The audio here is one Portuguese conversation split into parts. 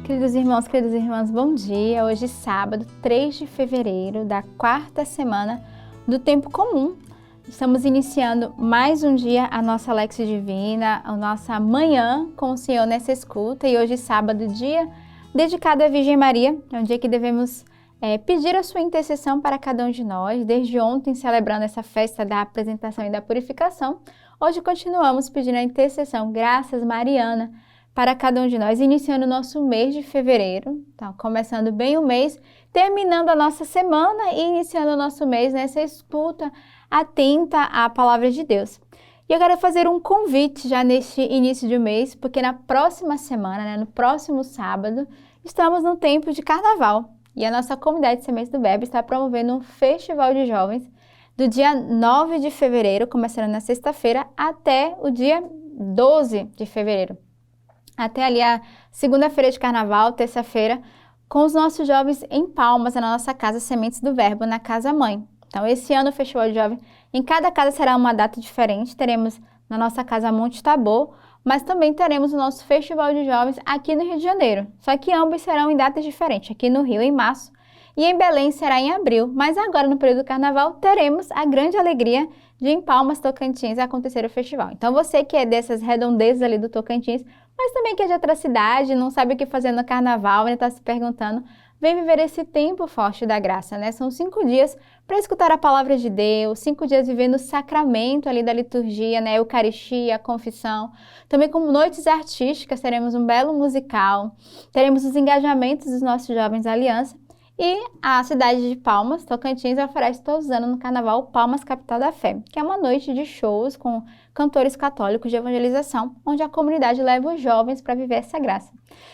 Queridos irmãos, queridas irmãs, bom dia. Hoje, sábado, 3 de fevereiro, da quarta semana do Tempo Comum. Estamos iniciando mais um dia a nossa Lexio Divina, a nossa manhã com o Senhor nessa escuta. E hoje, sábado, dia dedicado à Virgem Maria. É um dia que devemos pedir a sua intercessão para cada um de nós. Desde ontem, celebrando essa festa da apresentação e da purificação, hoje continuamos pedindo a intercessão, graças Mariana, para cada um de nós, iniciando o nosso mês de fevereiro, então, começando bem o mês, terminando a nossa semana e iniciando o nosso mês nessa escuta atenta à palavra de Deus. E eu quero fazer um convite já neste início de mês, porque na próxima semana, no próximo sábado, estamos no tempo de carnaval. E a nossa comunidade Sementes do Verbo está promovendo um festival de jovens do dia 9 de fevereiro, começando na sexta-feira, até o dia 12 de fevereiro. Até ali a segunda-feira de carnaval, terça-feira, com os nossos jovens em Palmas, na nossa casa Sementes do Verbo, na Casa Mãe. Então, esse ano o Festival de Jovens, em cada casa será uma data diferente. Teremos na nossa casa Monte Tabor, mas também teremos o nosso Festival de Jovens aqui no Rio de Janeiro. Só que ambos serão em datas diferentes. Aqui no Rio, em março, e em Belém será em abril. Mas agora, no período do carnaval, teremos a grande alegria de em Palmas, Tocantins, acontecer o festival. Então, você que é dessas redondezas ali do Tocantins, mas também que é de outra cidade, não sabe o que fazer no carnaval, ainda está se perguntando, vem viver esse tempo forte da graça, né? São 5 dias para escutar a palavra de Deus, 5 dias vivendo o sacramento ali da liturgia, né? Eucaristia, confissão. Também com noites artísticas, teremos um belo musical, teremos os engajamentos dos nossos jovens da Aliança. E a cidade de Palmas, Tocantins, oferece todos os anos no Carnaval Palmas Capital da Fé, que é uma noite de shows com cantores católicos de evangelização, onde a comunidade leva os jovens para viver essa graça.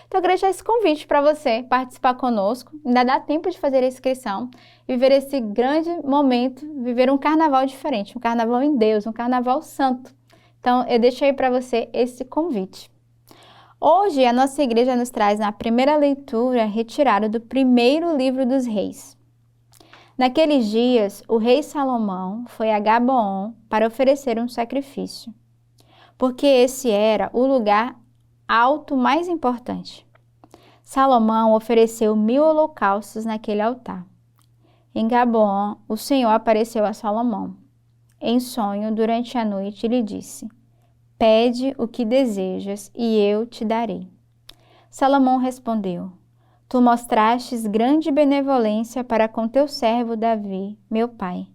Então eu queria deixar esse convite para você participar conosco, ainda dá tempo de fazer a inscrição, viver esse grande momento, viver um carnaval diferente, um carnaval em Deus, um carnaval santo. Então eu deixo aí para você esse convite. Hoje, a nossa igreja nos traz na primeira leitura retirada do primeiro livro dos reis. Naqueles dias, o rei Salomão foi a Gabaon para oferecer um sacrifício, porque esse era o lugar alto mais importante. Salomão ofereceu 1000 holocaustos naquele altar. Em Gabaon, o Senhor apareceu a Salomão. Em sonho, durante a noite, lhe disse: pede o que desejas e eu te darei. Salomão respondeu: tu mostrastes grande benevolência para com teu servo Davi, meu pai,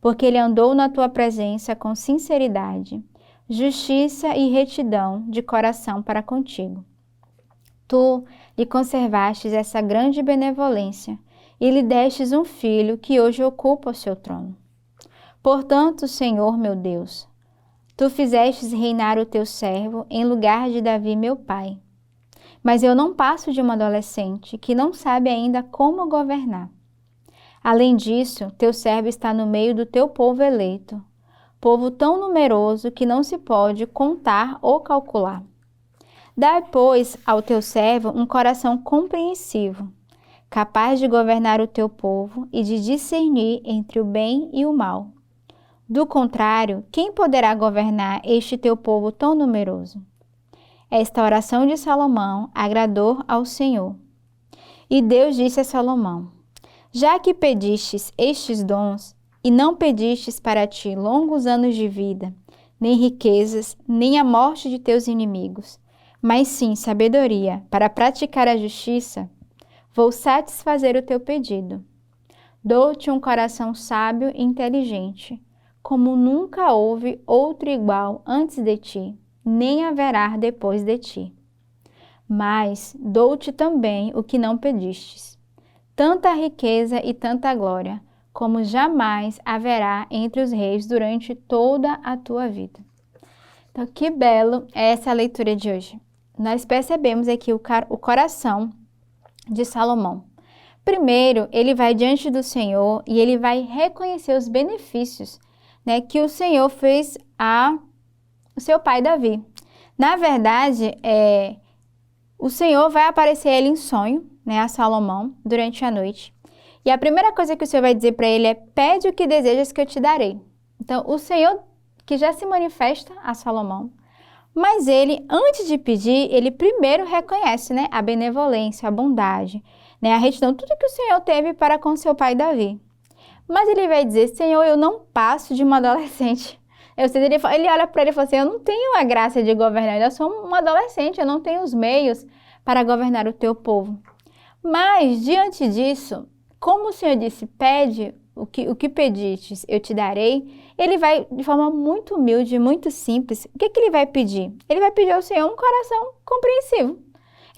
porque ele andou na tua presença com sinceridade, justiça e retidão de coração para contigo. Tu lhe conservastes essa grande benevolência e lhe destes um filho que hoje ocupa o seu trono. Portanto, Senhor meu Deus, tu fizestes reinar o teu servo em lugar de Davi, meu pai. Mas eu não passo de uma adolescente que não sabe ainda como governar. Além disso, teu servo está no meio do teu povo eleito, povo tão numeroso que não se pode contar ou calcular. Dá, pois, ao teu servo um coração compreensivo, capaz de governar o teu povo e de discernir entre o bem e o mal. Do contrário, quem poderá governar este teu povo tão numeroso? Esta oração de Salomão agradou ao Senhor. E Deus disse a Salomão: já que pedistes estes dons, e não pedistes para ti longos anos de vida, nem riquezas, nem a morte de teus inimigos, mas sim sabedoria para praticar a justiça, vou satisfazer o teu pedido. Dou-te um coração sábio e inteligente, como nunca houve outro igual antes de ti, nem haverá depois de ti. Mas dou-te também o que não pedistes, tanta riqueza e tanta glória, como jamais haverá entre os reis durante toda a tua vida. Então, que belo é essa leitura de hoje. Nós percebemos aqui o coração de Salomão. Primeiro, ele vai diante do Senhor e ele vai reconhecer os benefícios, né, que o Senhor fez a o seu pai Davi. Na verdade, o Senhor vai aparecer a ele em sonho, né, a Salomão, durante a noite. E a primeira coisa que o Senhor vai dizer para ele é: pede o que desejas que eu te darei. Então, o Senhor, que já se manifesta a Salomão, Mas ele, antes de pedir, ele primeiro reconhece, né, a benevolência, a bondade, né, a retidão, tudo que o Senhor teve para com seu pai Davi. Mas ele vai dizer, Senhor, eu não passo de uma adolescente. Ele olha para ele e fala assim, eu não tenho a graça de governar, eu sou uma adolescente, eu não tenho os meios para governar o teu povo. Mas, diante disso, como o Senhor disse, pede o que pedistes, eu te darei, ele vai, de forma muito humilde, muito simples, o que ele vai pedir? Ele vai pedir ao Senhor um coração compreensivo.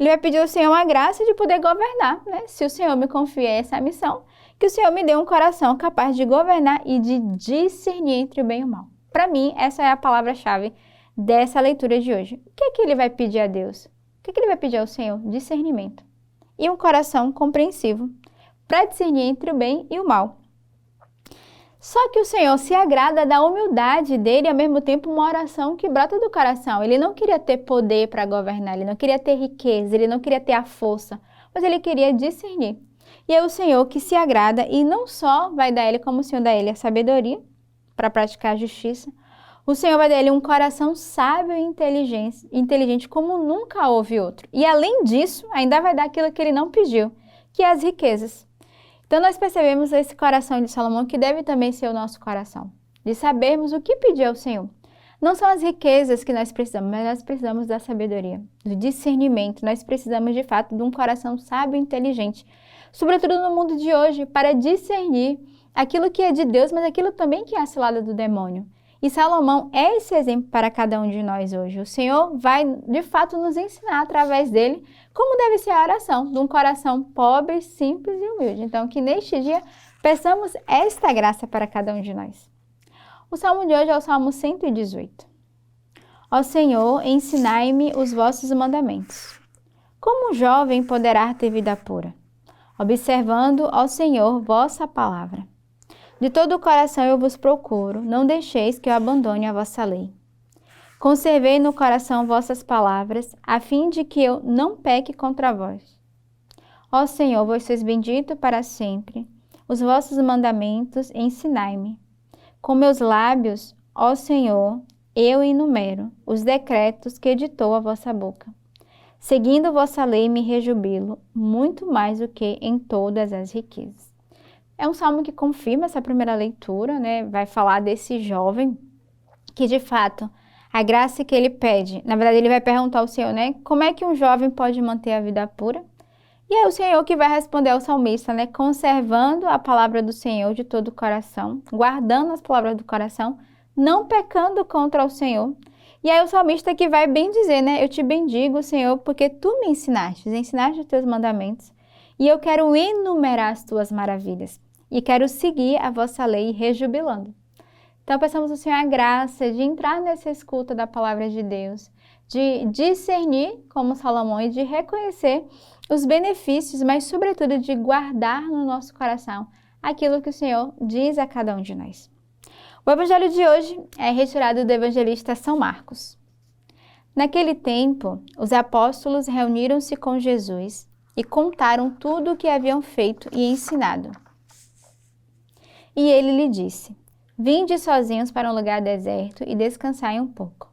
Ele vai pedir ao Senhor a graça de poder governar, né? Se o Senhor me confia essa missão, que o Senhor me dê um coração capaz de governar e de discernir entre o bem e o mal. Para mim, essa é a palavra-chave dessa leitura de hoje. O que ele vai pedir a Deus? O que ele vai pedir ao Senhor? Discernimento. E um coração compreensivo para discernir entre o bem e o mal. Só que o Senhor se agrada da humildade dele e, ao mesmo tempo, uma oração que brota do coração. Ele não queria ter poder para governar, ele não queria ter riqueza, ele não queria ter a força, mas ele queria discernir. E é o Senhor que se agrada e não só vai dar a ele, como o Senhor dá a ele a sabedoria para praticar a justiça, o Senhor vai dar a ele um coração sábio e inteligente como nunca houve outro. E além disso, ainda vai dar aquilo que ele não pediu, que é as riquezas. Então nós percebemos esse coração de Salomão que deve também ser o nosso coração, de sabermos o que pedir ao Senhor. Não são as riquezas que nós precisamos, mas nós precisamos da sabedoria, do discernimento. Nós precisamos de fato de um coração sábio e inteligente, sobretudo no mundo de hoje, para discernir aquilo que é de Deus, mas aquilo também que é a cilada do demônio. E Salomão é esse exemplo para cada um de nós hoje. O Senhor vai, de fato, nos ensinar através dele como deve ser a oração, de um coração pobre, simples e humilde. Então, que neste dia peçamos esta graça para cada um de nós. O salmo de hoje é o Salmo 118. Ó Senhor, ensinai-me os vossos mandamentos. Como um jovem poderá ter vida pura? Observando, ó Senhor, vossa palavra. De todo o coração eu vos procuro, não deixeis que eu abandone a vossa lei. Conservei no coração vossas palavras, a fim de que eu não peque contra vós. Ó Senhor, vós sois bendito para sempre, os vossos mandamentos ensinai-me. Com meus lábios, ó Senhor, eu enumero os decretos que editou a vossa boca. Seguindo vossa lei me rejubilo, muito mais do que em todas as riquezas. É um salmo que confirma essa primeira leitura, né? Vai falar desse jovem que, de fato, a graça que ele pede, na verdade, ele vai perguntar ao Senhor, né? Como é que um jovem pode manter a vida pura? E é o Senhor que vai responder ao salmista, né? Conservando a palavra do Senhor de todo o coração, guardando as palavras do coração, não pecando contra o Senhor. E aí o salmista que vai bem dizer, né? Eu te bendigo, Senhor, porque tu me ensinaste os teus mandamentos, e eu quero enumerar as tuas maravilhas. E quero seguir a vossa lei rejubilando. Então, peçamos ao Senhor a graça de entrar nessa escuta da palavra de Deus, de discernir como Salomão e de reconhecer os benefícios, mas, sobretudo, de guardar no nosso coração aquilo que o Senhor diz a cada um de nós. O evangelho de hoje é retirado do evangelista São Marcos. Naquele tempo, os apóstolos reuniram-se com Jesus e contaram tudo o que haviam feito e ensinado. E ele lhe disse, vinde sozinhos para um lugar deserto e descansai um pouco.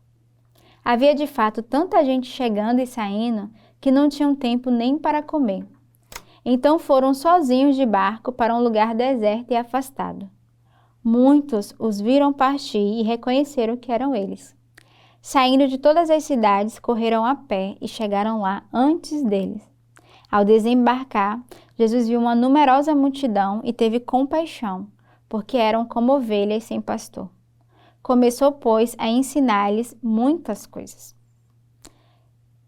Havia de fato tanta gente chegando e saindo que não tinham tempo nem para comer. Então foram sozinhos de barco para um lugar deserto e afastado. Muitos os viram partir e reconheceram que eram eles. Saindo de todas as cidades, correram a pé e chegaram lá antes deles. Ao desembarcar, Jesus viu uma numerosa multidão e teve compaixão, porque eram como ovelhas sem pastor. Começou, pois, a ensinar-lhes muitas coisas.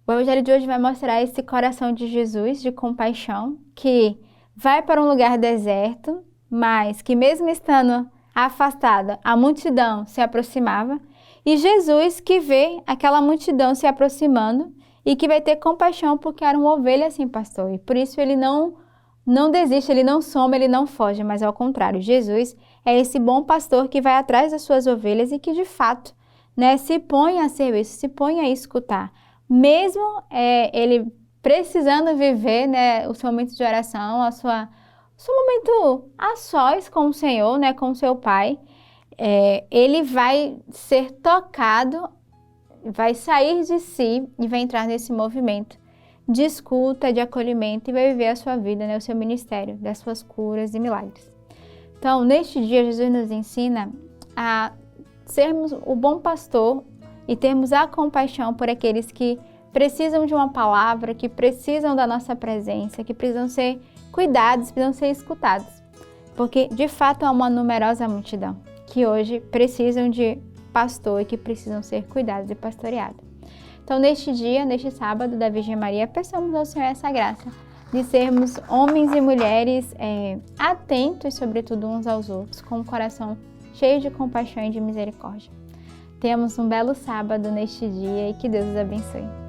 O evangelho de hoje vai mostrar esse coração de Jesus, de compaixão, que vai para um lugar deserto, mas que mesmo estando afastada, a multidão se aproximava, e Jesus que vê aquela multidão se aproximando e que vai ter compaixão porque eram ovelhas sem pastor. E por isso ele não desiste, ele não soma, ele não foge, mas ao contrário, Jesus é esse bom pastor que vai atrás das suas ovelhas e que de fato, né, se põe a serviço, se põe a escutar. Mesmo ele precisando viver, né, o seu momento de oração, o seu momento a sós com o Senhor, né, com o seu Pai, ele vai ser tocado vai sair de si e vai entrar nesse movimento de escuta, de acolhimento e vai viver a sua vida, né, o seu ministério, das suas curas e milagres. Então, neste dia, Jesus nos ensina a sermos o bom pastor e termos a compaixão por aqueles que precisam de uma palavra, que precisam da nossa presença, que precisam ser cuidados, precisam ser escutados. Porque, de fato, há uma numerosa multidão que hoje precisam de pastor e que precisam ser cuidados e pastoreados. Então, neste dia, neste sábado da Virgem Maria, peçamos ao Senhor essa graça de sermos homens e mulheres atentos, sobretudo, uns aos outros, com o coração cheio de compaixão e de misericórdia. Tenhamos um belo sábado neste dia e que Deus os abençoe.